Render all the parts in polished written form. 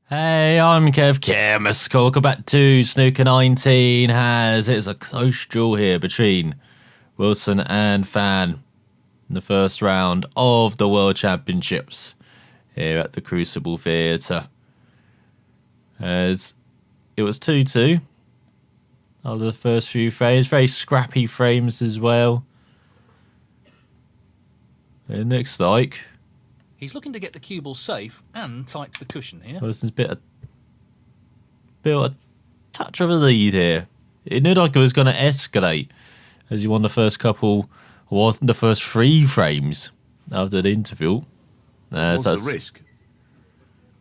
Hey, I'm Kev Chemist. Welcome back to Snooker 19. It's a close duel here between Wilson and Fan in the first round of the World Championships here at the Crucible Theatre. As it was 2-2 after the first few frames, very scrappy frames as well. It looks like he's looking to get the cue ball safe and tight to the cushion here. Wilson's built a touch of a lead here. It looked like it was going to escalate as he won the first couple, wasn't the first 3 frames after the interval. What's the risk?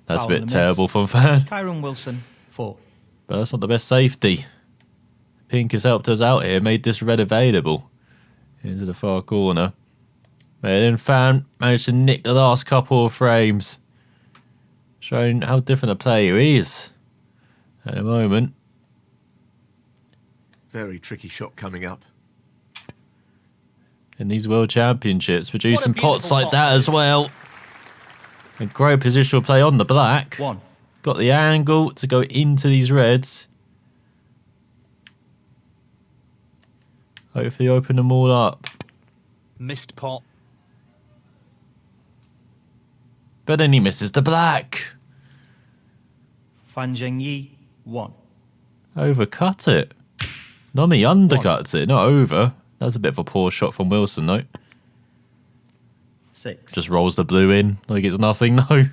That's a bit terrible from Fan. Kyron Wilson, 4. But that's not the best safety. Pink has helped us out here, made this red available into the far corner. But then Fan managed to nick the last couple of frames, showing how different a player he is at the moment. Very tricky shot coming up. In these World Championships, producing pots like that as well. A great positional play on the black. 1. Got the angle to go into these reds. Hopefully open them all up. Missed pot. But then he misses the black. Fan Zhengyi, 1. Overcut it. Nami undercuts it, not over. That's a bit of a poor shot from Wilson, though. 6. Just rolls the blue in like it's nothing, no.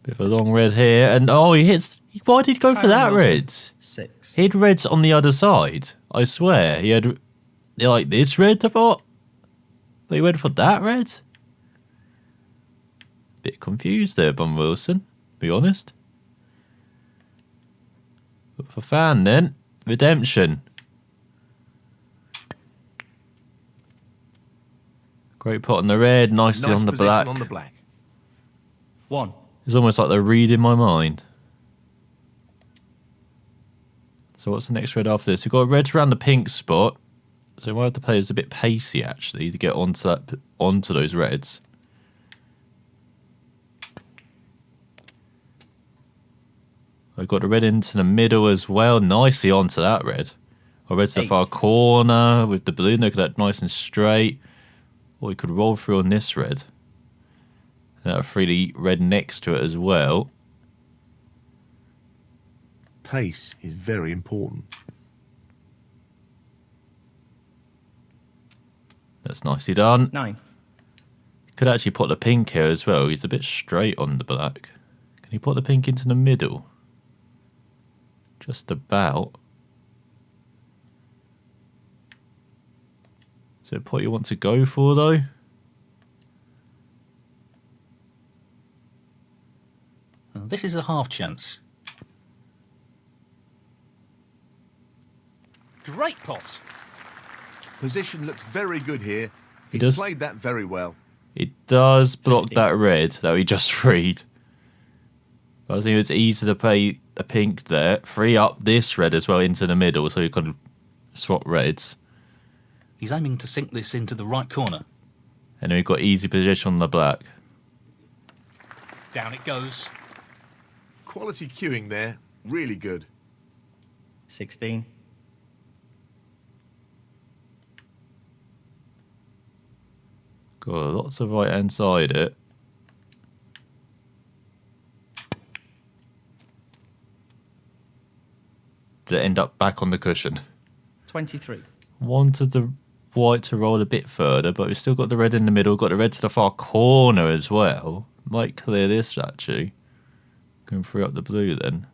Bit of a long red here. And oh, he hits. Why did he go for that red? 6. He had reds on the other side. I swear. He had like this red, I thought. But he went for that red. Bit confused there, Bum Wilson, to be honest. But for Fan then, redemption. Great pot on the red, nicely Nice on the position black. on the black. 1. It's almost like they're reading my mind. So what's the next red after this? We've got reds around the pink spot. So we might have to play as a bit pacey actually to get onto those reds. I've got the red into the middle as well. Nicely onto that red. Or red to the far corner with the blue. Look at that, nice and straight. Or we could roll through on this red. And that'll free the red next to it as well. Pace is very important. That's nicely done. 9. Could actually put the pink here as well. He's a bit straight on the black. Can he put the pink into the middle? Just about. Is it a pot you want to go for though? Well, this is a half chance. Great pot. Position looks very good here. He He's does. played that very well. It does block 50. that red that we just freed. But I think it's easy to play a pink there. Free up this red as well into the middle so you can swap reds. He's aiming to sink this into the right corner. And then we've got easy position on the black. Down it goes. Quality cueing there. Really good. 16. Got lots of right hand side it. To end up back on the cushion. 23. Wanted the white to roll a bit further, but we've still got the red in the middle, got the red to the far corner as well. Might clear this actually. Going through up the blue then.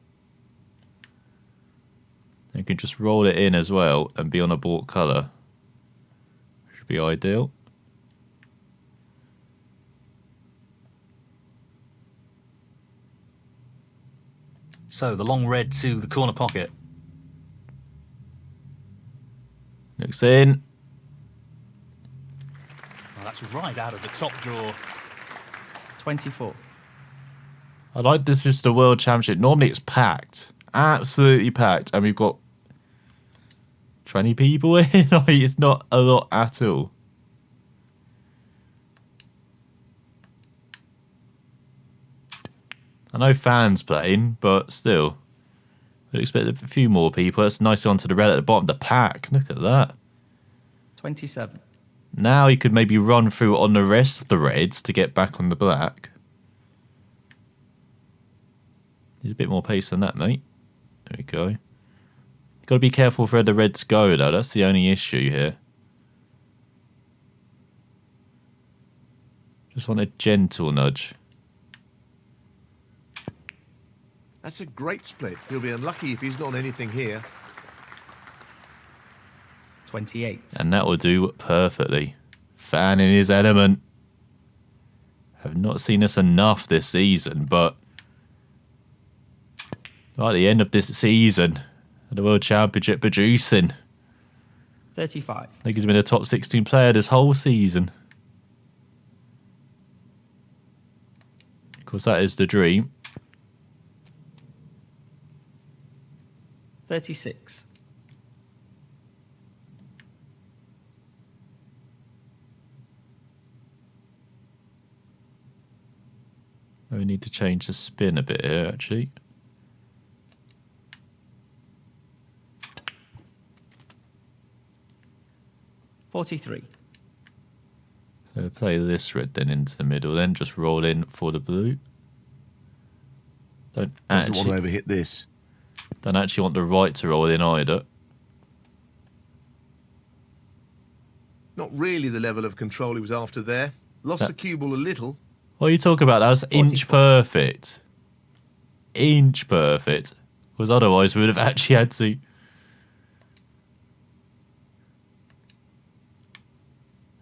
You can just roll it in as well and be on a bought colour. Should be ideal. So the long red to the corner pocket. Looks in. Well, that's right out of the top drawer. 24. I like this is the World Championship. Normally it's packed. Absolutely packed. And we've got 20 people in. Like, it's not a lot at all. I know fans playing, but still. I'd expect a few more people. That's nice onto the red at the bottom of the pack. Look at that. 27. Now he could maybe run through on the rest of the reds to get back on the black. There's a bit more pace than that, mate. There we go. You've got to be careful where the reds go, though. That's the only issue here. Just want a gentle nudge. That's a great split. He'll be unlucky if he's not on anything here. 28. And that will do perfectly. Fan in his element. Have not seen this enough this season, but at the end of this season, the World Championship producing. 35. I think he's been a top 16 player this whole season. Of course, that is the dream. 36. We need to change the spin a bit here, actually. $43. So play this red then into the middle, then just roll in for the blue. Doesn't want to overhit this. Don't actually want the right to roll in either. Not really the level of control he was after there. Lost the cue ball a little. What are you talking about? That was inch perfect. Inch perfect. Because otherwise we would have actually had to...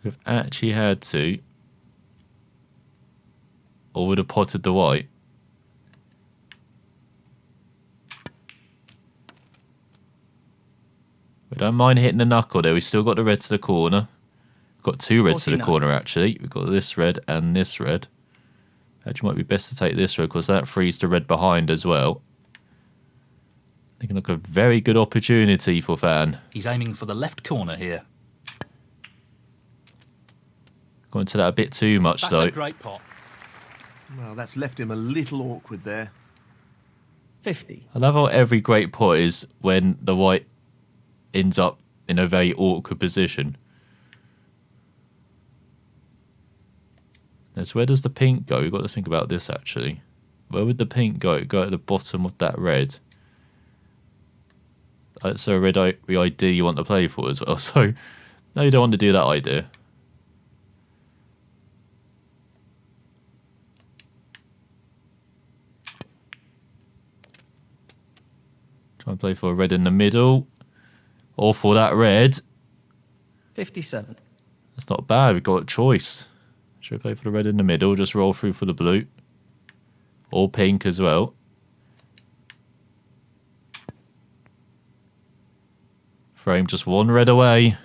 We've actually had to... Or would have potted the white. We don't mind hitting the knuckle there. We've still got the red to the corner. Got two reds to the 49. corner, actually. We've got this red and this red. Actually, might be best to take this red because that frees the red behind as well. Looking like a very good opportunity for Fan. He's aiming for the left corner here. Going to that a bit too much, That's though. a great pot. Well, that's left him a little awkward there. 50. I love how every great pot is when the white ends up in a very awkward position. Now, so where does the pink go? We've got to think about this, actually. Where would the pink go? Go at the bottom of that red. That's a red the idea you want to play for as well. So, no, you don't want to do that idea. Try and play for a red in the middle. Or for that red. 57. That's not bad. We've got a choice. Should we play for the red in the middle? Just roll through for the blue. Or pink as well. Frame just one red away.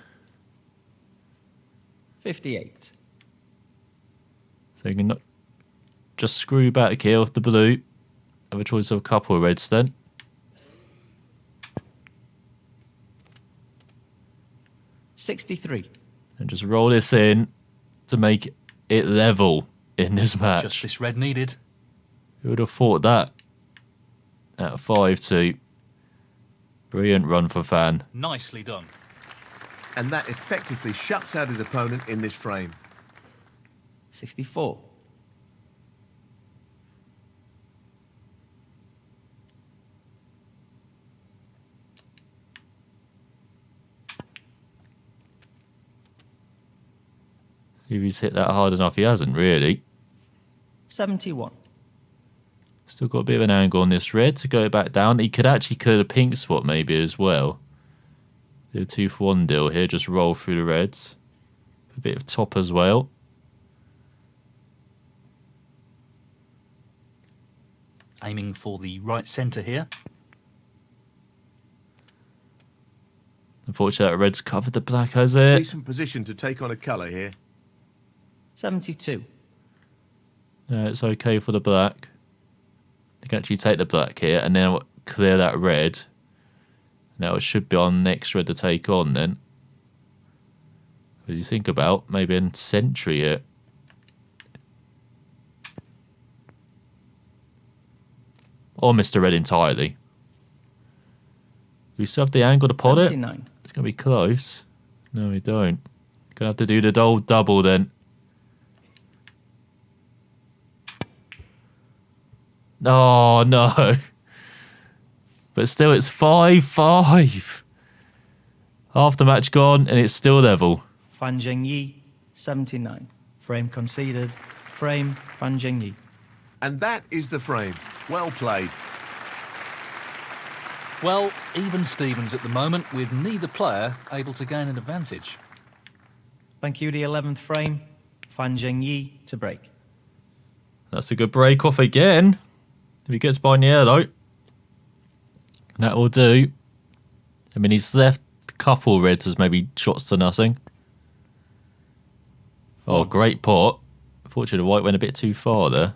58. So you can just screw back here off the blue. Have a choice of a couple of reds then. $63. And just roll this in to make it level in this match. Just this red needed. Who would have thought that? At 5-2. Brilliant run for Fan. Nicely done. And that effectively shuts out his opponent in this frame. 64. See if he's hit that hard enough. He hasn't really. 71. Still got a bit of an angle on this red to go back down. He could actually clear the pink spot maybe as well. Do a 2-for-1 deal here. Just roll through the reds. A bit of top as well. Aiming for the right centre here. Unfortunately, that red's covered the black, has it? Decent position to take on a colour here. 72. No, it's okay for the black. You can actually take the black here and then clear that red. Now it should be on next red to take on then. As you think about, maybe in Sentry here. Or Mr. Red entirely. We still have the angle to pot it. 79. It's going to be close. No, we don't. Going to have to do the old double then. Oh, no. But still, it's 5-5. Half the match gone, and it's still level. Fan Zhengyi, 79. Frame conceded. Frame, Fan Zhengyi. And that is the frame. Well played. Well, even Stevens at the moment, with neither player able to gain an advantage. Thank you, the 11th frame. Fan Zhengyi to break. That's a good break off again. If he gets by in the air, though. That will do. I mean, he's left a couple reds as maybe shots to nothing. Oh, great pot. Unfortunately, the white went a bit too far there.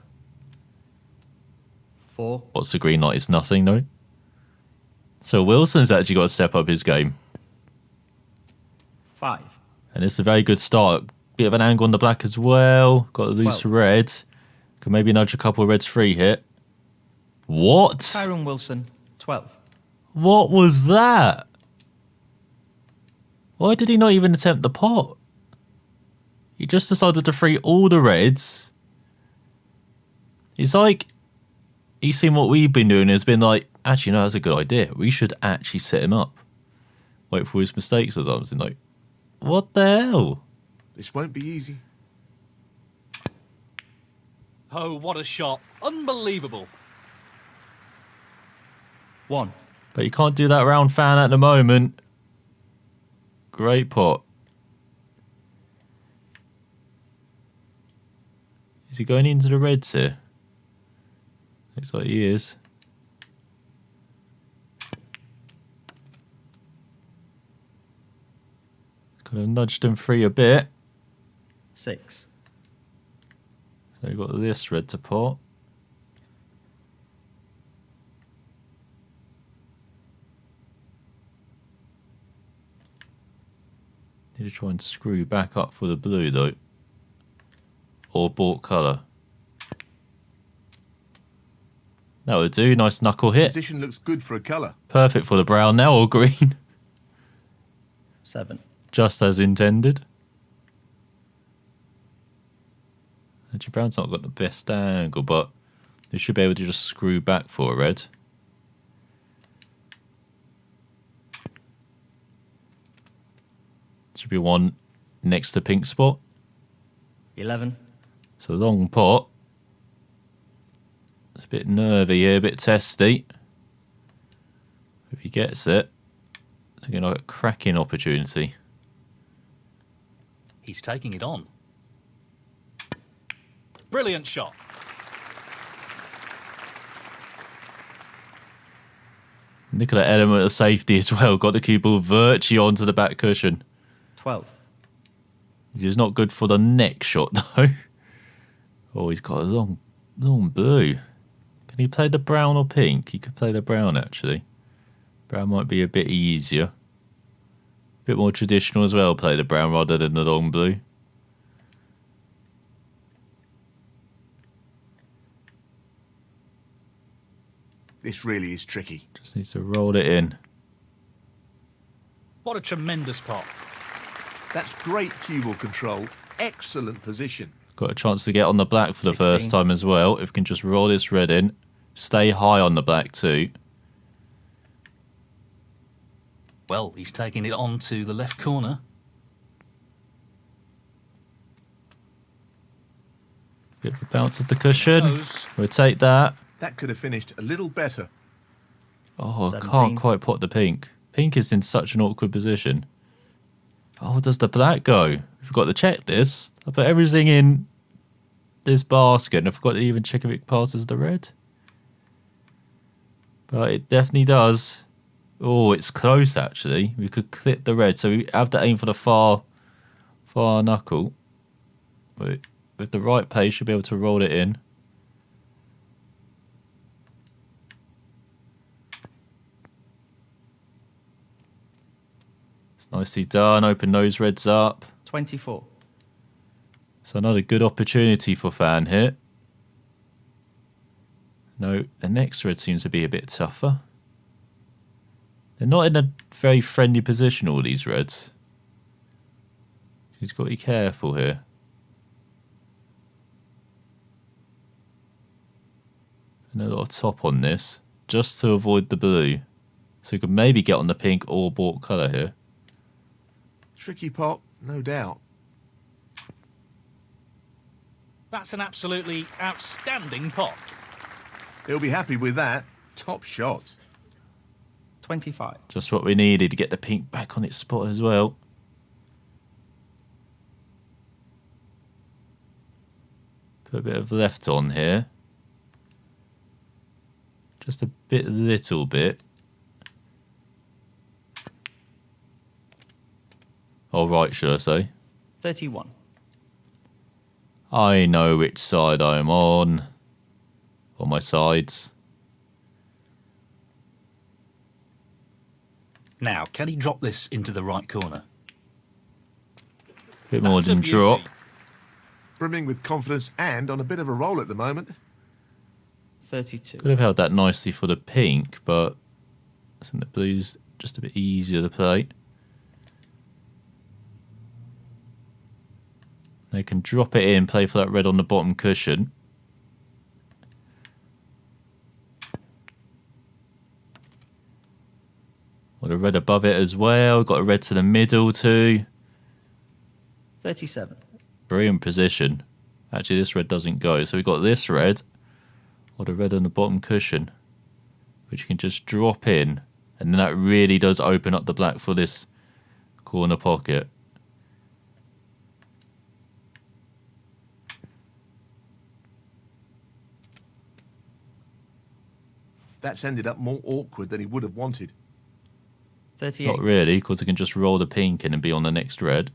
4. What's the green light? It's nothing, though. So Wilson's actually got to step up his game. 5. And it's a very good start. Bit of an angle on the black as well. Got a loose 12. red. Can maybe nudge a couple of reds free hit. What? Tyrone Wilson, 12. What was that? Why did he not even attempt the pot? He just decided to free all the reds. It's like he's seen what we've been doing and has been like, actually, no, that's a good idea. We should actually set him up. Wait for his mistakes or something. Like, what the hell? This won't be easy. Oh, what a shot. Unbelievable. 1. But you can't do that round Fan at the moment. Great pot. Is he going into the reds here? Looks like he is. Kind of nudged him free a bit. 6. So we've got this red to pot. Need to try and screw back up for the blue though. Or bought colour. That would do. Nice knuckle hit. Position looks good for a colour. Perfect for the brown now or green. 7. Just as intended. Actually, brown's not got the best angle, but they should be able to just screw back for a red. Should be one next to pink spot. 11. So long pot. It's a bit nervy here, a bit testy. If he gets it, it's looking like a cracking opportunity. He's taking it on. Brilliant shot. Look at that element of safety as well. Got the cue ball virtually onto the back cushion. 12. He's not good for the next shot though. Oh, he's got a long blue. Can he play the brown or pink? He could play the brown actually. Brown might be a bit easier. A bit more traditional as well, play the brown rather than the long blue. This really is tricky. Just needs to roll it in. What a tremendous pot. That's great cue ball control. Excellent position. Got a chance to get on the black for the 16. first time as well. If we can just roll this red in. Stay high on the black too. Well, he's taking it on to the left corner. Bit of a bounce of the cushion. Goes. We'll take that. That could have finished a little better. Oh, 17. can't quite pot the pink. Pink is in such an awkward position. Oh, does the black go? I forgot to check this. I put everything in this basket and I forgot to even check if it passes the red. But it definitely does. Oh, it's close actually. We could clip the red, so we have to aim for the far knuckle. But with the right pace, should be able to roll it in. It's nicely done. Open those reds up. 24. So another good opportunity for Fan here. No, the next red seems to be a bit tougher. They're not in a very friendly position, all these reds. He's got to be careful here. And a lot of top on this, just to avoid the blue. So you could maybe get on the pink or bought colour here. Tricky pot, no doubt. That's an absolutely outstanding pot. He'll be happy with that. Top shot. 25. Just what we needed to get the pink back on its spot as well. Put a bit of left on here. Just a bit, little bit. All right, should I say? 31. I know which side I'm on my sides. Now, can he drop this into the right corner? Bit more That's a than beauty. drop. Brimming with confidence and on a bit of a roll at the moment. 32. Could have held that nicely for the pink, but I think the blue's just a bit easier to play. They can drop it in, play for that red on the bottom cushion. Got a red above it as well. Got a red to the middle too. 37. Brilliant position. Actually, this red doesn't go. So we've got this red, or the red on the bottom cushion, which you can just drop in. And then that really does open up the black for this corner pocket. That's ended up more awkward than he would have wanted. 38. Not really, because I can just roll the pink in and be on the next red.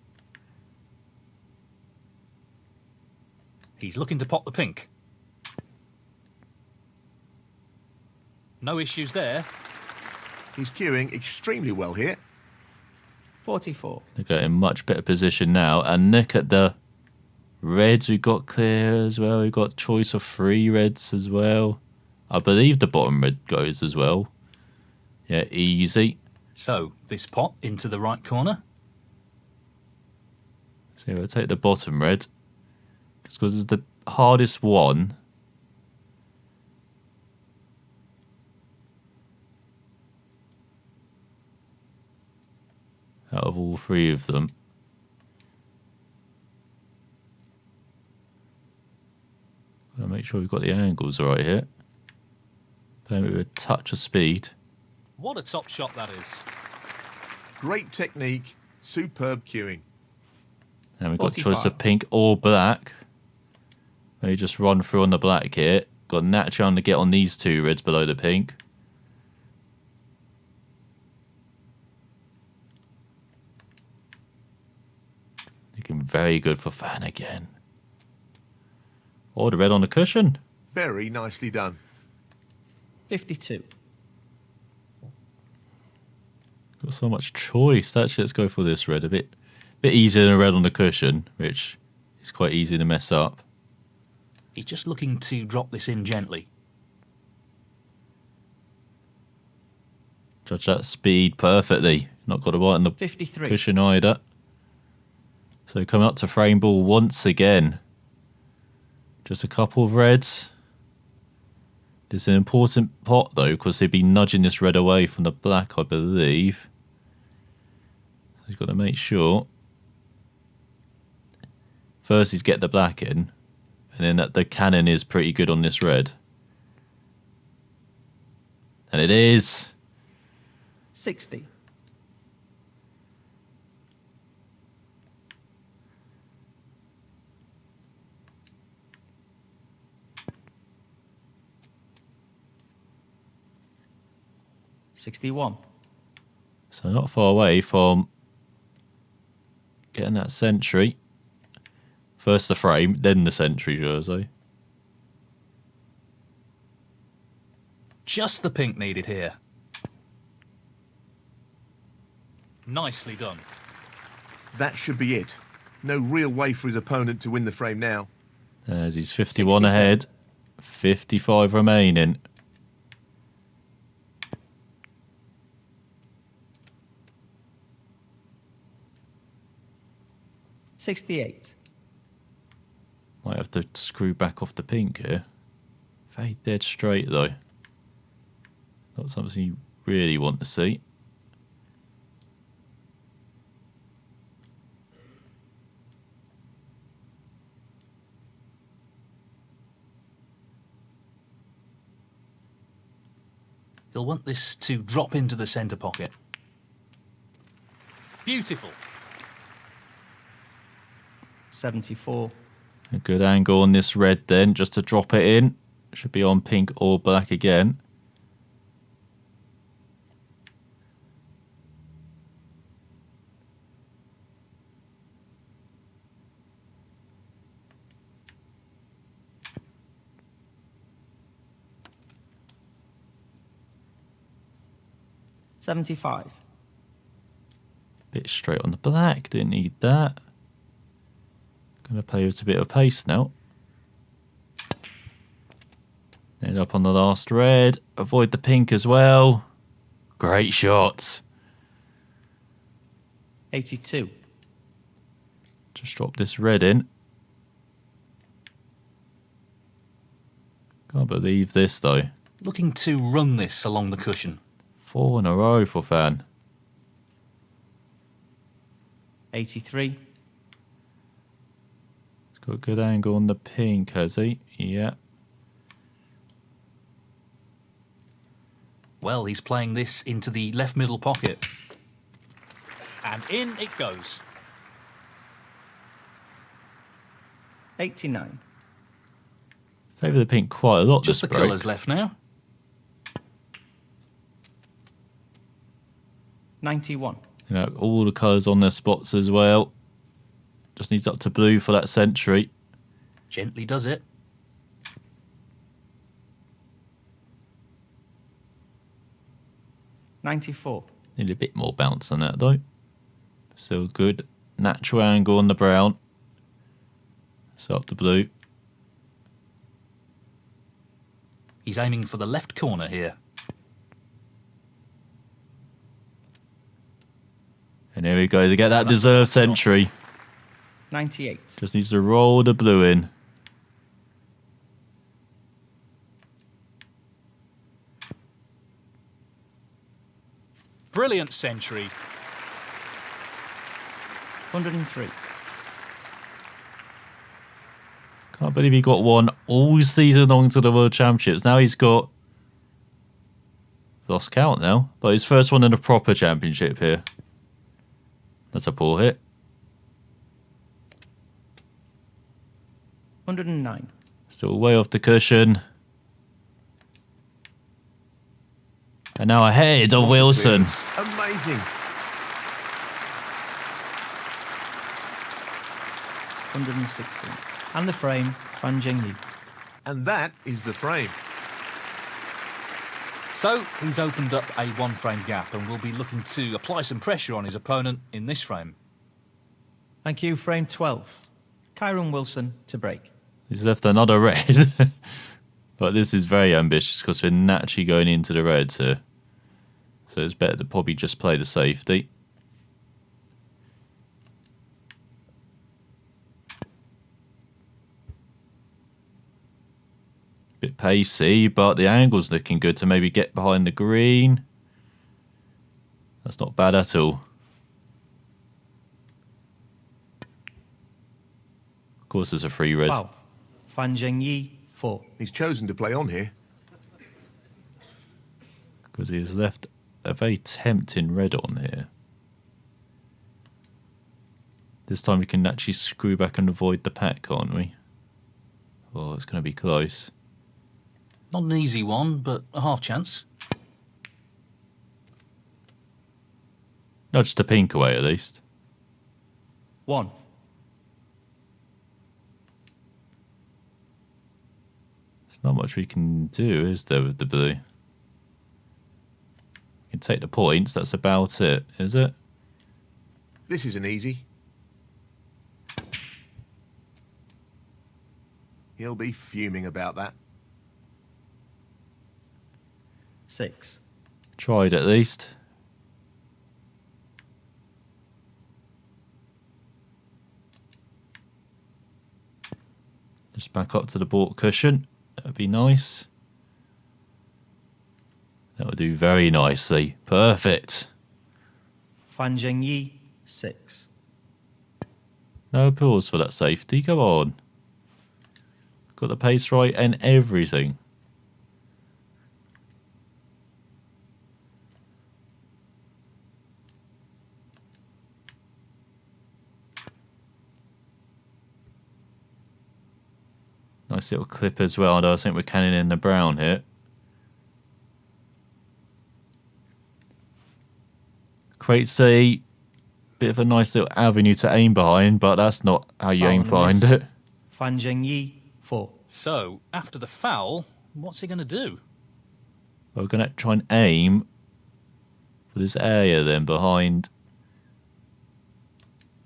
He's looking to pot the pink. No issues there. He's queuing extremely well here. 44. Look at in much better position now. And look at the reds we've got clear as well. We've got choice of 3 reds as well. I believe the bottom red goes as well. Yeah, easy. So, this pot into the right corner. So we'll take the bottom red. Just because it's the hardest one. Out of all 3 of them. Gotta make sure we've got the angles right here. Playing with a touch of speed. What a top shot that is. Great technique, superb queuing. And we've got 45. choice of pink or black. Maybe just run through on the black here. Got Nat trying to get on these 2 reds below the pink. Looking very good for Fan again. Oh, the red on the cushion. Very nicely done. 52. Got so much choice. Actually, let's go for this red. A bit easier than a red on the cushion, which is quite easy to mess up. He's just looking to drop this in gently. Judge that speed perfectly. Not got it right on the 53. cushion either. So coming up to frame ball once again. Just a couple of reds. It's an important pot though, because they'd be nudging this red away from the black, I believe. So he's got to make sure. First he's get the black in, and then that the cannon is pretty good on this red. And it is. 60. $61. So not far away from getting that century. First the frame, then the century jersey. Just the pink needed here. Nicely done. That should be it. No real way for his opponent to win the frame now. As he's 51 67. ahead. 55 remaining. $68. Might have to screw back off the pink here. Very dead straight though. Not something you really want to see. You'll want this to drop into the centre pocket. Beautiful. 74. A good angle on this red then, just to drop it in. Should be on pink or black again. $75. Bit straight on the black, didn't need that. Gonna play with a bit of pace now. End up on the last red. Avoid the pink as well. Great shots. 82. Just drop this red in. Can't believe this though. Looking to run this along the cushion. 4 in a row for Fan. 83. He's got a good angle on the pink, has he? Yeah. Well, he's playing this into the left middle pocket. And in it goes. 89. Favour the pink quite a lot Just the this break. colours left now. 91. You know, all the colours on their spots as well. Just needs up to blue for that century. Gently does it. 94. Need a bit more bounce on that though. Still good. Natural angle on the brown. So up the blue. He's aiming for the left corner here. And here we go to get that That's deserved a top shot. century. 98. Just needs to roll the blue in. Brilliant century. 103. Can't believe he got one all season long to the World Championships. Now he's got... Lost count now. But his first one in a proper championship here. That's a poor hit. 109. Still way off the cushion. And now ahead of Wilson. Amazing. 116. And the frame, Fan Zhengyi. And that is the frame. So he's opened up a one-frame gap and will be looking to apply some pressure on his opponent in this frame. Thank you, frame 12. Kyron Wilson to break. He's left another red. But this is very ambitious because we're naturally going into the reds here. So it's better to probably just play the safety. Bit pacey, but the angle's looking good to maybe get behind the green. That's not bad at all. Of course, there's a free red. Foul. Fan Zhengyi, 4. He's chosen to play on here. Because he has left a very tempting red on here. This time we can actually screw back and avoid the pack, can't we? Oh, it's going to be close. Not an easy one, but a half chance. Nudge the pink away at least. 1. There's not much we can do, is there, with the blue? We can take the points, that's about it, is it? This isn't easy. He'll be fuming about that. 6. Tried at least. Just back up to the baulk cushion. That would be nice. That would do very nicely. Perfect. Fan Zhengyi, 6. No pause for that safety. Come on. Got the pace right and everything. Nice little clip as well. I think we're canning in the brown here. Creates a bit of a nice little avenue to aim behind, but that's not how you Foul aim on the behind miss. it. Fan Zhengyi, 4. So, after the foul, what's he going to do? We're going to try and aim for this area then behind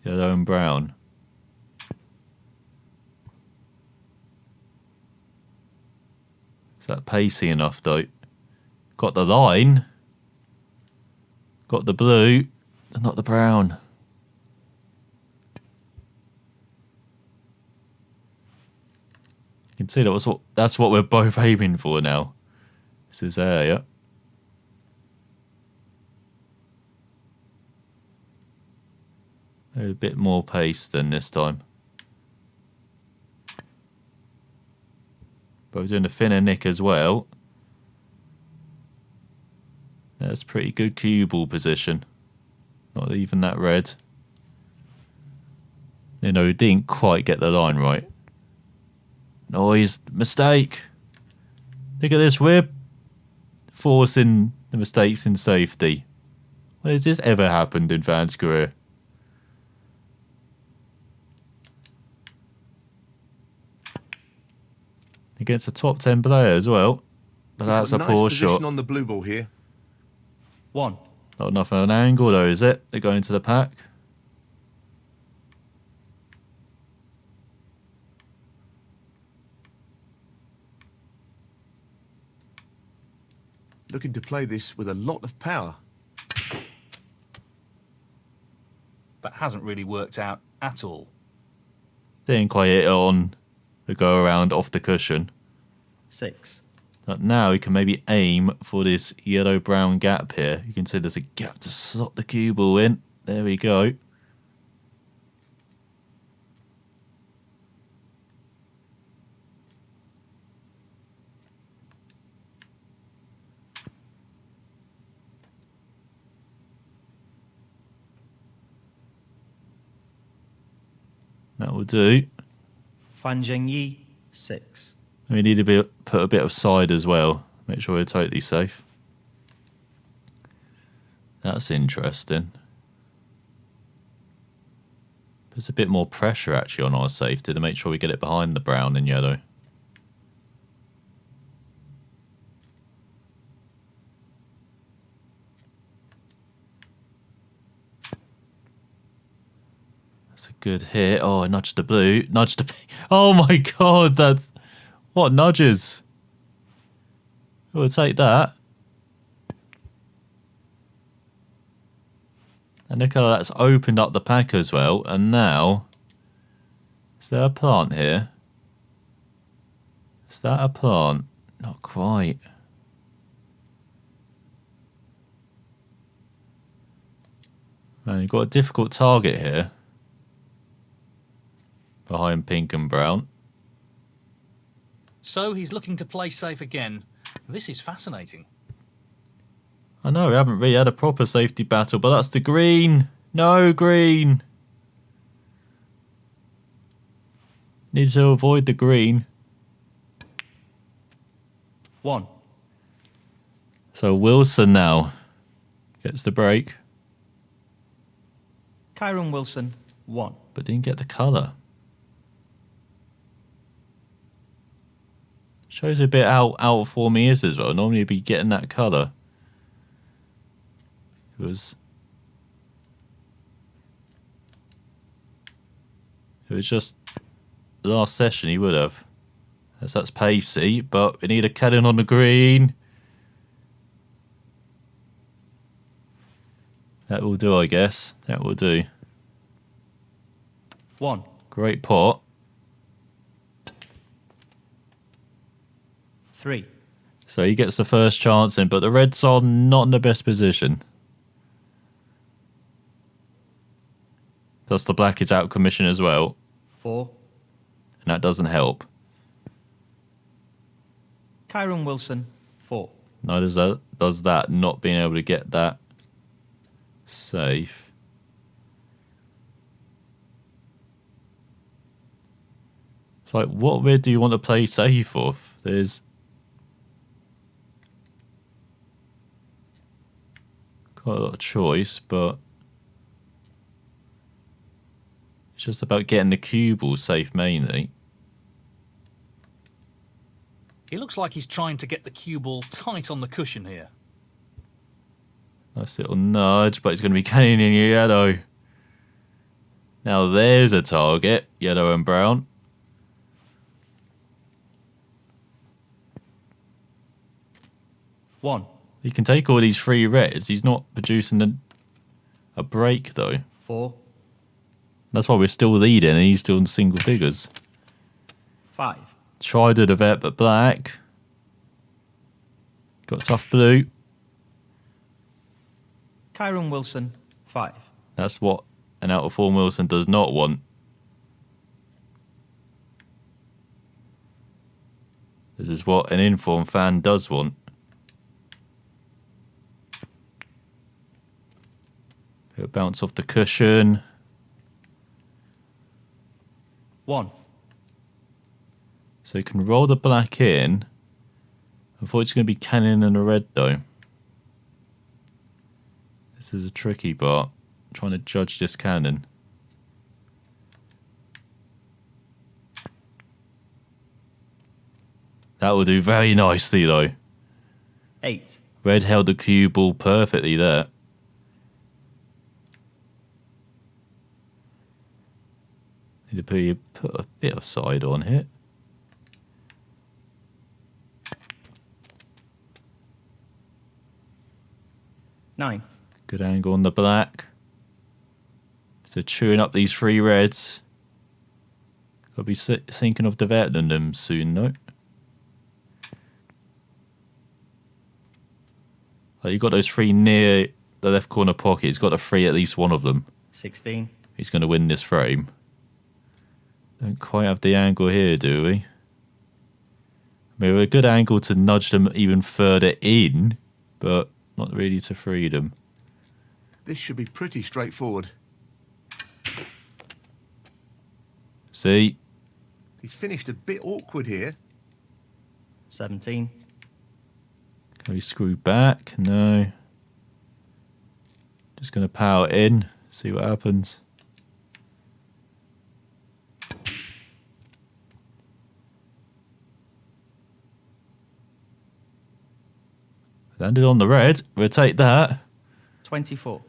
yellow and brown. Is that pacey enough though? Got the line. Got the blue, but not the brown. You can see that's what we're both aiming for now. This is area. A bit more pace than this time. But we're doing a thinner nick as well. That's pretty good cue ball position. Not even that red. You know, didn't quite get the line right. Noise. Mistake. Look at this whip. Forcing the mistakes in safety. When has this ever happened in Fan's career? Against a top 10 player as well. But He's that's got a nice poor position shot. on the blue ball here. 1. Not enough of an angle though, is it? They're going to the pack. Looking to play this with a lot of power. That hasn't really worked out at all. Didn't quite hit it on the go around off the cushion. 6. But now we can maybe aim for this yellow-brown gap here. You can see there's a gap to slot the cue ball in. There we go. That will do. Fan Zhengyi, 6. We need to put a bit of side as well. Make sure we're totally safe. That's interesting. There's a bit more pressure actually on our safety to make sure we get it behind the brown and yellow. That's a good hit. Oh, nudge the blue. Nudge the... Oh my god, that's... What nudges? We'll take that. And look how that's opened up the pack as well. And now... Is there a plant here? Is that a plant? Not quite. Man, you've got a difficult target here. Behind pink and brown. So he's looking to play safe again. This is fascinating. I know, we haven't really had a proper safety battle, but that's the green. No, green. Need to avoid the green. 1. So Wilson now gets the break, Kyron Wilson, 1. but didn't get the colour. Shows a bit out of form he is as well. Normally he'd be getting that colour. It was just the last session he would have. That's pacey, but we need a cannon on the green. That will do, I guess. That will do. 1. Great pot. 3. So he gets the first chance in, but the reds are not in the best position. Plus the black is out of commission as well. 4. And that doesn't help. Kyron Wilson, 4. Neither does that not being able to get that safe. It's like, what red do you want to play safe of? There's quite a lot of choice, but it's just about getting the cue ball safe mainly. He looks like he's trying to get the cue ball tight on the cushion here. Nice little nudge, but it's going to be canning in yellow. Now there's a target, yellow and brown. One. He can take all these three reds. He's not producing a break, though. 4. That's why we're still leading, and he's still in single figures. 5. Tried to devet, but black. Got tough blue. Kyron Wilson, 5. That's what an out of form Wilson does not want. This is what an in-form fan does want. It'll bounce off the cushion. 1. So you can roll the black in. I thought it's going to be cannon and a red though. This is a tricky part. I'm trying to judge this cannon. That will do very nicely though. 8. Red held the cue ball perfectly there. Need to put a bit of side on here. Nine. Good angle on the black. So chewing up these three reds. Got to be thinking of developing them soon though. Like, you got those three near the left corner pocket. He's got to free at least one of them. 16. He's going to win this frame. Don't quite have the angle here, do we? I mean, we're a good angle to nudge them even further in, but not really to free them. This should be pretty straightforward. See? He's finished a bit awkward here. 17. Can we screw back? No. Just going to power in, see what happens. Landed on the red. We'll take that. 24.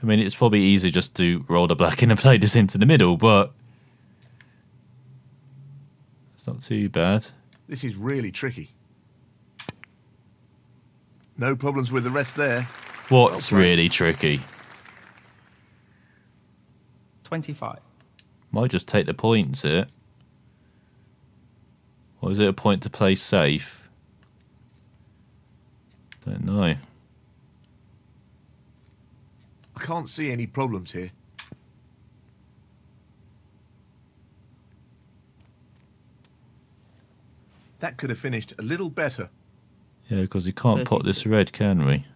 I mean, it's probably easy just to roll the black in and play this into the middle, but it's not too bad. This is really tricky. No problems with the rest there. What's really tricky? 25. Might just take the points here. Or is it a point to play safe? Don't know. I can't see any problems here. That could have finished a little better. Yeah, because you can't pot this 32. red, can we?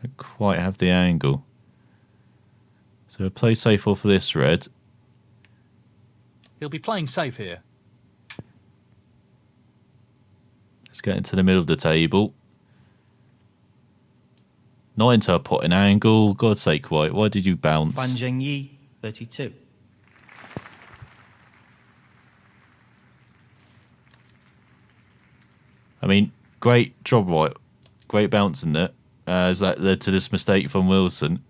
Don't quite have the angle. So play safe off this red. He'll be playing safe here. Let's get into the middle of the table. Not into a potting angle. God's sake, White. Why did you bounce? Fan Zhengyi, 32. I mean, great job, White. Great bounce in there. As that led to this mistake from Wilson.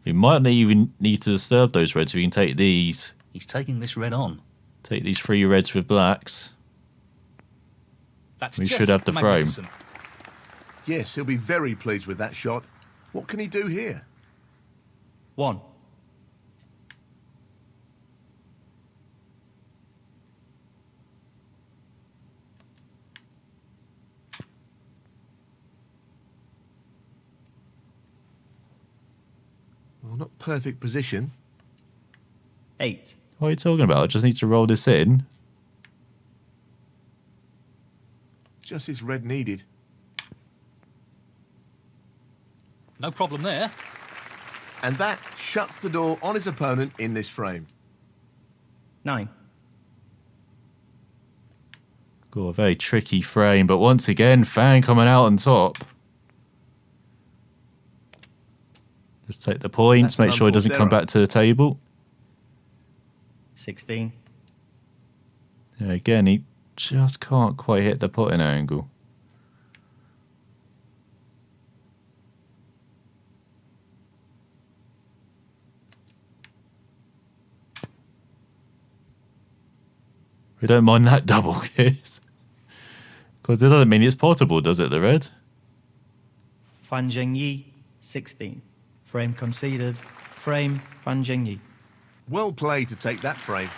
We might not even need to disturb those reds. We can take these. He's taking this red on. Take these three reds with blacks. That's We just should have the frame. magnificent. Yes, he'll be very pleased with that shot. What can he do here? 1. Well, not perfect position. 8. What are you talking about? I just need to roll this in. Just this red needed. No problem there. And that shuts the door on his opponent in this frame. 9. Got a very tricky frame, but once again, Fan coming out on top. Just take the points, That's make an sure he doesn't unforced come error. back to the table. 16. Yeah, again, he just can't quite hit the potting angle. We don't mind that double kiss. Because it doesn't mean it's potable, does it, the red? Fan Zhengyi, 16. Frame conceded. Frame, Fan Zhengyi. Well played to take that frame.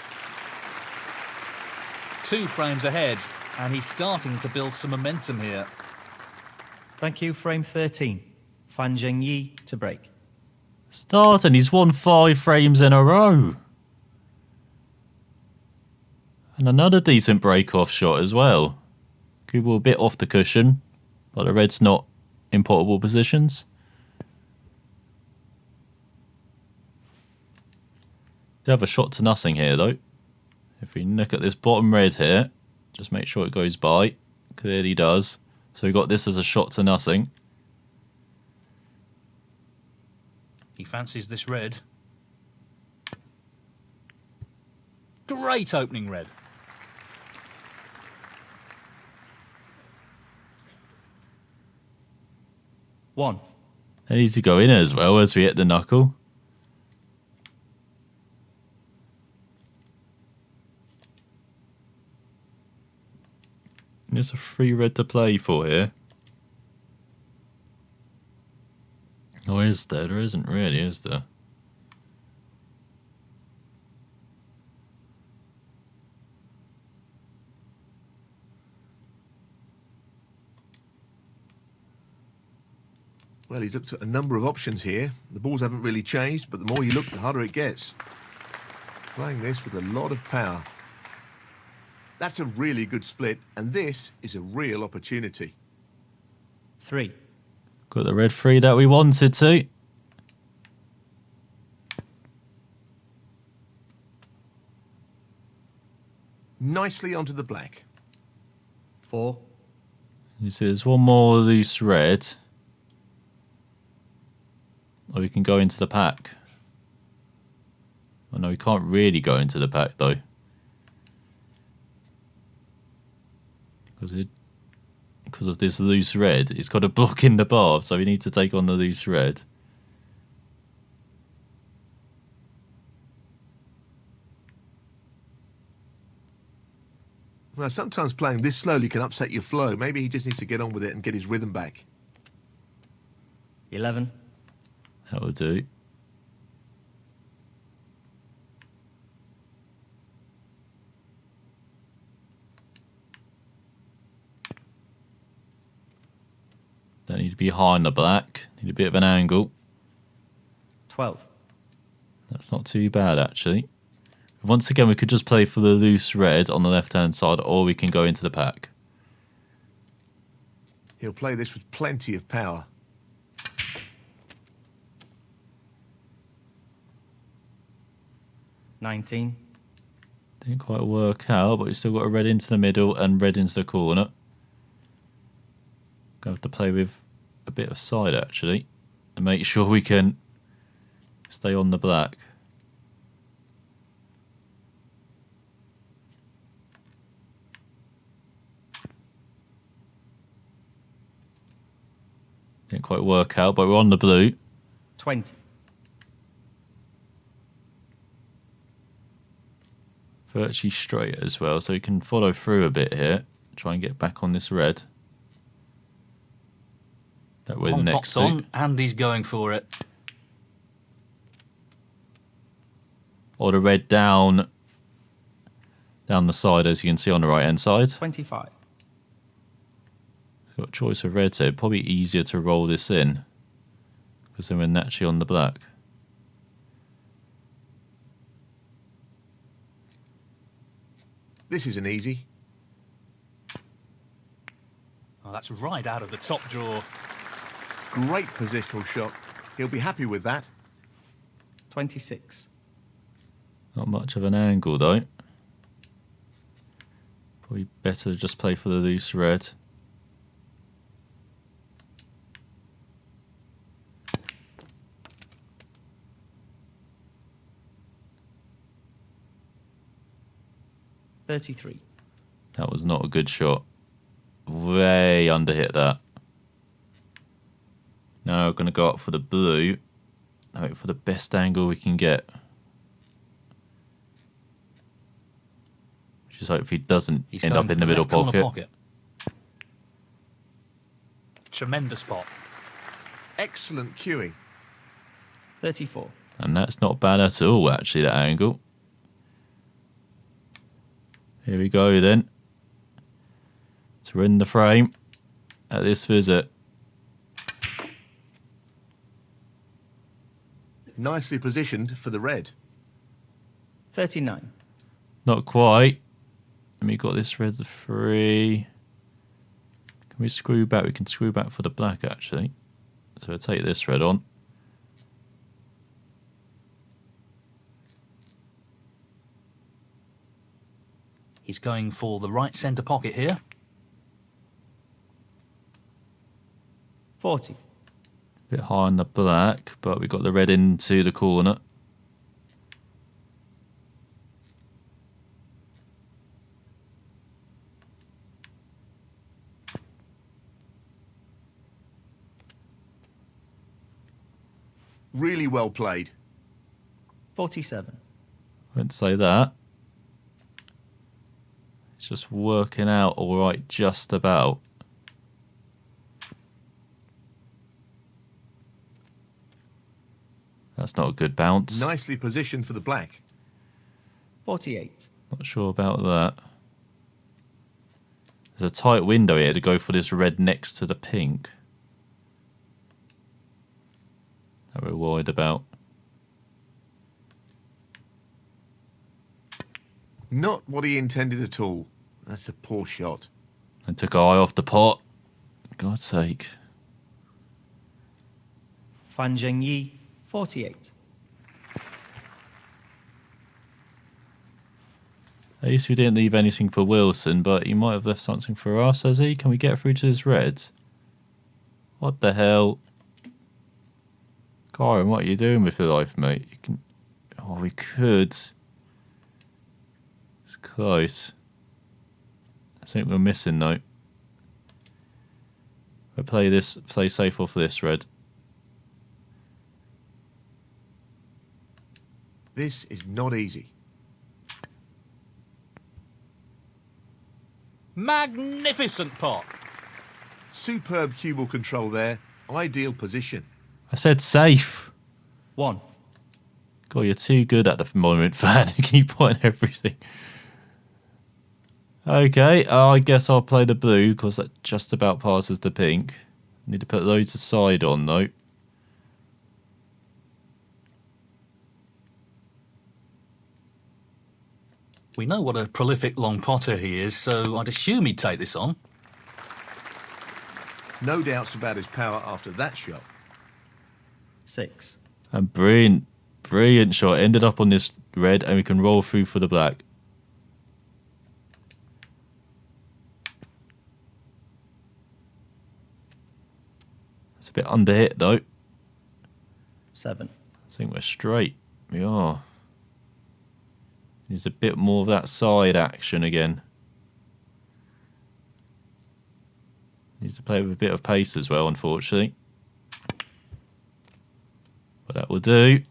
2 frames ahead, and he's starting to build some momentum here. Thank you, frame 13. Fan Zhengyi to break. Starting, he's won 5 frames in a row. And another decent break-off shot as well. Kubel a bit off the cushion, but the red's not in potable positions. They have a shot to nothing here though. If we look at this bottom red here, just make sure it goes by. Clearly does. So we got this as a shot to nothing. He fancies this red. Great opening red. One. They need to go in as well as we hit the knuckle. There's a free red to play for here. Oh, is there? There isn't really, is there? Well, he's looked at a number of options here. The balls haven't really changed, but the more you look, the harder it gets. Playing this with a lot of power. That's a really good split, and this is a real opportunity. 3. Got the red free that we wanted to. Nicely onto the black. 4. You see, there's one more loose red. Or we can go into the pack. Oh no, we can't really go into the pack though. Because of this loose red, it's got a block in the bar, so we need to take on the loose red. Now, sometimes playing this slowly can upset your flow. Maybe he just needs to get on with it and get his rhythm back. 11. That will do. Don't need to be high on the black. Need a bit of an angle. 12. That's not too bad, actually. Once again, we could just play for the loose red on the left-hand side, or we can go into the pack. He'll play this with plenty of power. 19. Didn't quite work out, but we still got a red into the middle and red into the corner. Gonna have to play with a bit of side, actually, and make sure we can stay on the black. Didn't quite work out, but we're on the blue. 20. Virtually straight as well, so we can follow through a bit here. Try and get back on this red. that we're Long next pots to. on, and he's going for it. Or the red down the side, as you can see on the right hand side. 25. Got a choice of red, so probably easier to roll this in because then we're naturally on the black. This isn't easy. Oh, that's right out of the top drawer. Great positional shot. He'll be happy with that. 26. Not much of an angle though. Probably better to just play for the loose red. $33. That was not a good shot. Way underhit that. Now we're going to go up for the blue. Hope for the best angle we can get. Just hopefully doesn't He's end going up in for the middle left corner pocket. Tremendous pot. Excellent cueing. 34. And that's not bad at all, actually, that angle. Here we go then. So we're in the frame at this visit. Nicely positioned for the red. 39. Not quite. And we got this red 3. Can we screw back? We can screw back for the black, actually. So we'll take this red on. He's going for the right centre pocket here. 40. Bit high on the black, but we got the red into the corner. Really well played. 47. Wouldn't say that. It's just working out all right, just about. That's not a good bounce. Nicely positioned for the black. 48. Not sure about that. There's a tight window here to go for this red next to the pink. That we're worried about. Not what he intended at all. That's a poor shot. And took eye off the pot. God's sake. Fan Zhengyi, 48. At least we didn't leave anything for Wilson, but he might have left something for us, has he? Can we get through to this red? What the hell? Kyron, what are you doing with your life, mate? You can... Oh, we could. It's close. I think we're missing, though. We'll play safe off this red. This is not easy. Magnificent pot. Superb cue ball control there. Ideal position. I said safe. 1. God, you're too good at the moment, Fan. You keep pointing everything. Okay, I guess I'll play the blue because that just about passes the pink. Need to put loads of side on though. We know what a prolific long potter he is, so I'd assume he'd take this on. No doubts about his power after that shot. 6. And brilliant shot. Ended up on this red and we can roll through for the black. It's a bit underhit though. 7. I think we're straight. We are. Needs a bit more of that side action again. Needs to play with a bit of pace as well, unfortunately. But that will do.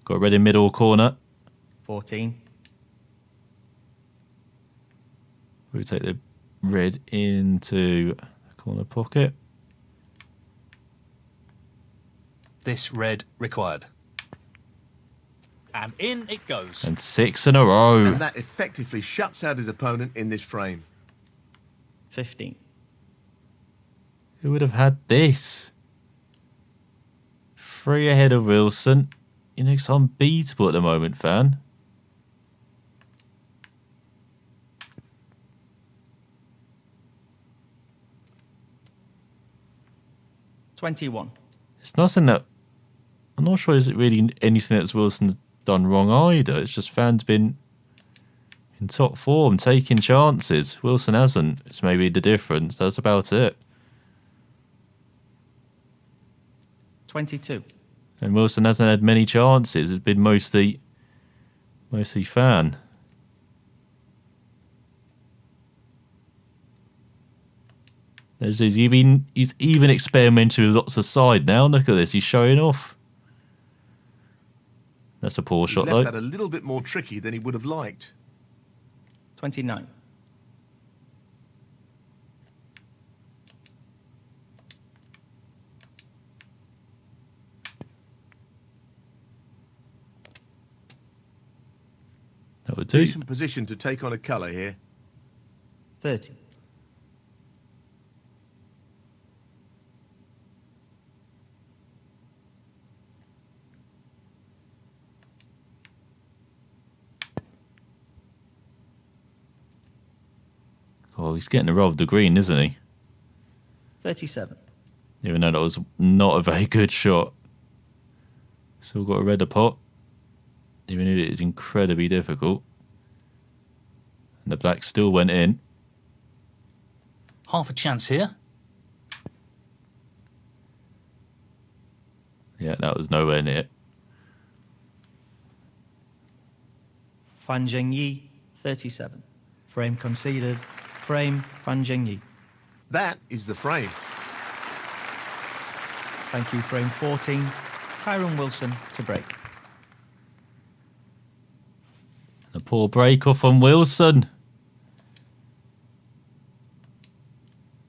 Got a red in middle corner. 14. We'll take the red into the corner pocket. this red required. And in it goes. And 6 in a row. And that effectively shuts out his opponent in this frame. 15. Who would have had this? 3 ahead of Wilson. He looks unbeatable at the moment, Fan. $21. It's nothing that... I'm not sure is it really anything that Wilson's done wrong either. It's just Fan's been in top form, taking chances. Wilson hasn't. It's maybe the difference. That's about it. 22. And Wilson hasn't had many chances. It's been mostly Fan. He's even experimenting with lots of side now. Look at this. He's showing off. That's a poor shot, He's though. left that a little bit more tricky than he would have liked. 29. That would do. Decent position to take on a colour here. 30. Oh, he's getting the roll of the green, isn't he? 37. Even though that was not a very good shot. Still got a redder pot. Even if it is incredibly difficult. And the black still went in. Half a chance here. Yeah, that was nowhere near. Fan Zhengyi, 37. Frame conceded. Frame, Fan Zhengyi. That is the frame. Thank you, frame 14. Kyron Wilson to break. A poor break off on Wilson.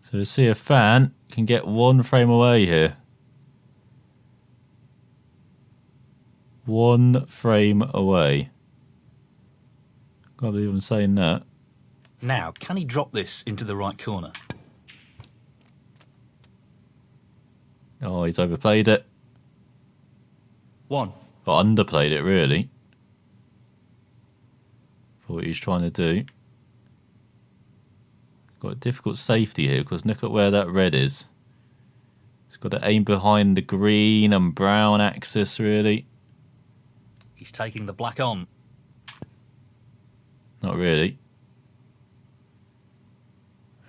So we'll see if Fan can get 1 frame away here. 1 frame away. Can't believe I'm saying that. Now, can he drop this into the right corner? Oh, he's overplayed it. 1. Or underplayed it, really. For what he's trying to do. Got a difficult safety here, because look at where that red is. He's got to aim behind the green and brown axis, really. He's taking the black on. Not really.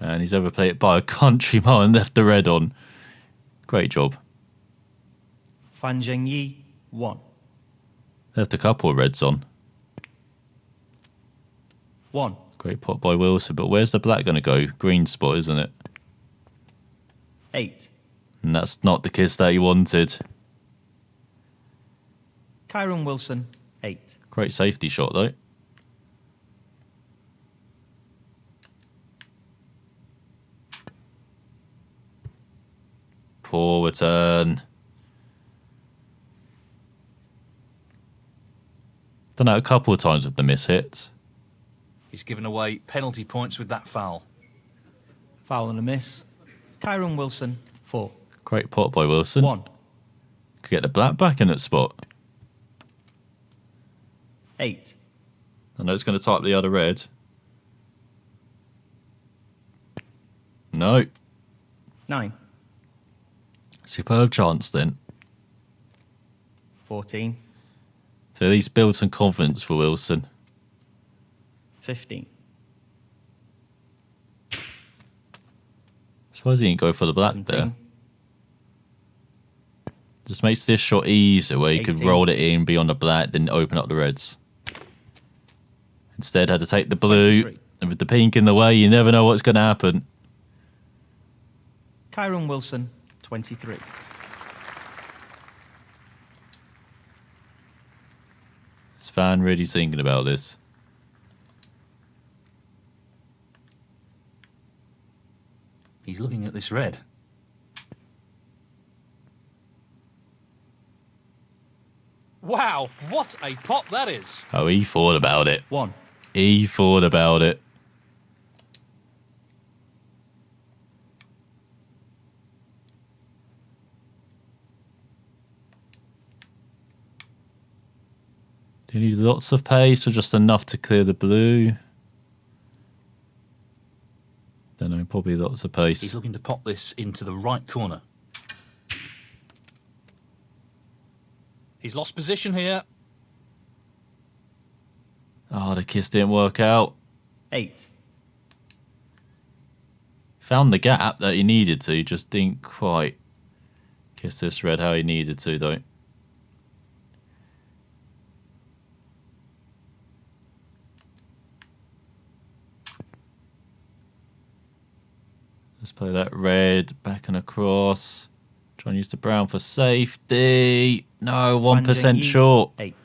And he's overplayed it by a country mile and left the red on. Great job. Fan Zhengyi, 1. Left a couple of reds on. 1. Great pot by Wilson, but where's the black going to go? Green spot, isn't it? 8. And that's not the kiss that he wanted. Kyron Wilson, 8. Great safety shot, though. Poor return. Done that a couple of times with the miss hits. He's given away penalty points with that foul. Foul and a miss. Kyron Wilson, 4. Great pot by Wilson. 1. Could get the black back in that spot. 8. I know it's going to type the other red. No. 9. Superb chance then. 14. So at least build some confidence for Wilson. 15. Suppose he didn't go for the black 17. there. Just makes this shot easier where you could 18. roll it in, be on the black, then open up the reds. Instead had to take the blue, 23. and with the pink in the way, you never know what's going to happen. Kyron Wilson, 23. Is Fan really thinking about this? He's looking at this red. Wow, what a pop that is. Oh, he thought about it. 1. He thought about it. Do you need lots of pace or just enough to clear the blue? Don't know, probably lots of pace. He's looking to pop this into the right corner. He's lost position here. Oh, the kiss didn't work out. 8. Found the gap that he needed to, just didn't quite kiss this red how he needed to, though. Let's play that red back and across. Try and use the brown for safety. No, 1% Fan Zhengyi, short. 8.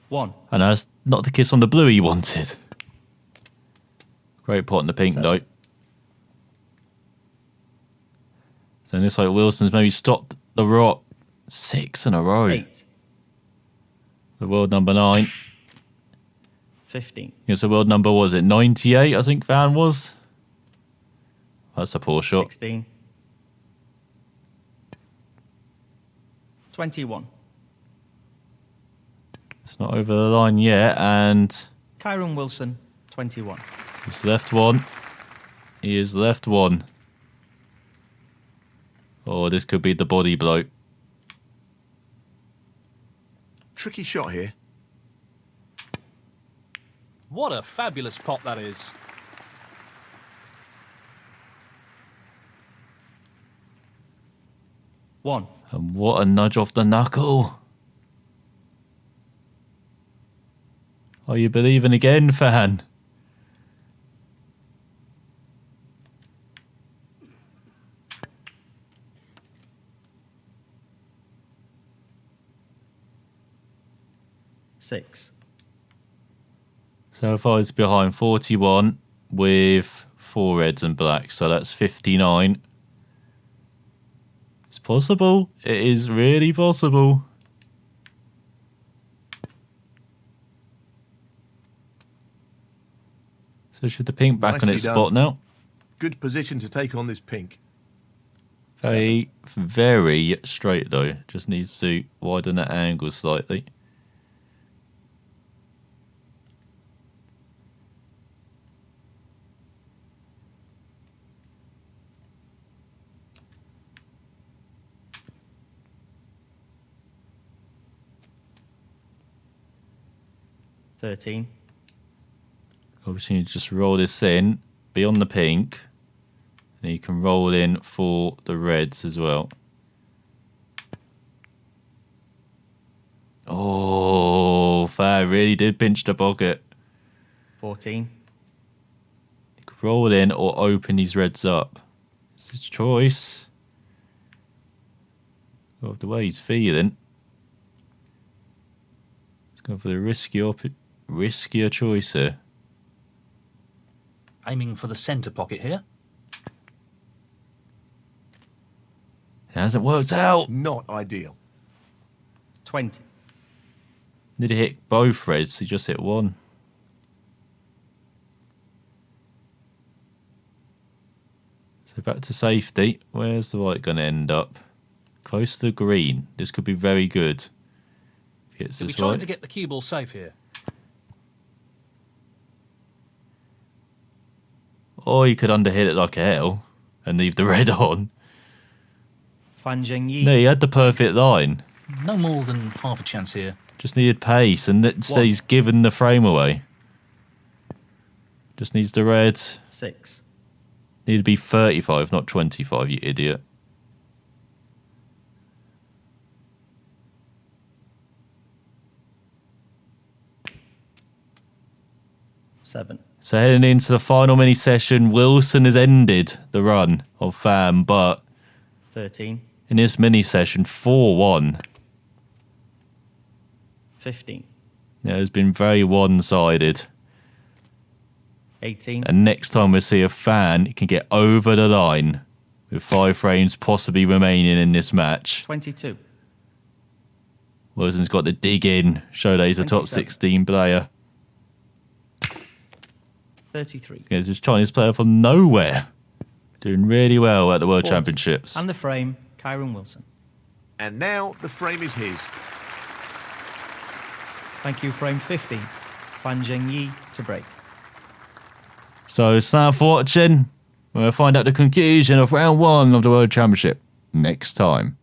1. And that's not the kiss on the blue he wanted. Great pot in the pink, though. So it looks like Wilson's maybe stopped the rot. 6 in a row. 8. The world number 9. 15. Yes, the world number, was it 98, I think Van was? That's a poor shot. 16. 21. It's not over the line yet, and Kyron Wilson, 21. he's left one. He is left one. Oh, this could be the body blow. Tricky shot here. What a fabulous pop that is. One. And what a nudge off the knuckle. Are you believing again, Fan? Six. So far it's behind 41 with 4 reds and blacks, so that's 59. It's possible. It is really possible. So should the pink back on Nicely its done. spot now? Good position to take on this pink. Very, very straight though. Just needs to widen that angle slightly. $13. Obviously, you just roll this in beyond the pink. And you can roll in for the reds as well. Oh, Fan really did pinch the pocket. 14. You could roll in or open these reds up. It's his choice. Well, the way he's feeling. He's going for the riskier choice here. Aiming for the centre pocket here. It hasn't worked out. Not ideal. 20. Did he hit both reds? He just hit one. So back to safety. Where's the white going to end up? Close to green. This could be very good. If he hits He'll be this trying right. to get the cue ball safe here. Or you could underhit it like hell and leave the red on. Fan Zhengyi. No, he had the perfect line. No more than half a chance here. Just needed pace, and instead he's given the frame away. Just needs the red. 6. Need to be 35, not 25, you idiot. $7. So heading into the final mini session, Wilson has ended the run of Fan, but 13. in this mini session, 4-1. 15. Yeah, it's been very one-sided. 18. And next time we see a Fan, he can get over the line with 5 frames possibly remaining in this match. 22. Wilson's got the dig in, show that he's a top 27. 16 player. 33. There's this Chinese player from nowhere. Doing really well at the World 40. Championships. And the frame, Kyron Wilson. And now the frame is his. Thank you, frame 15. Fan Zhengyi to break. So, thanks for watching. We'll find out the conclusion of round 1 of the World Championship next time.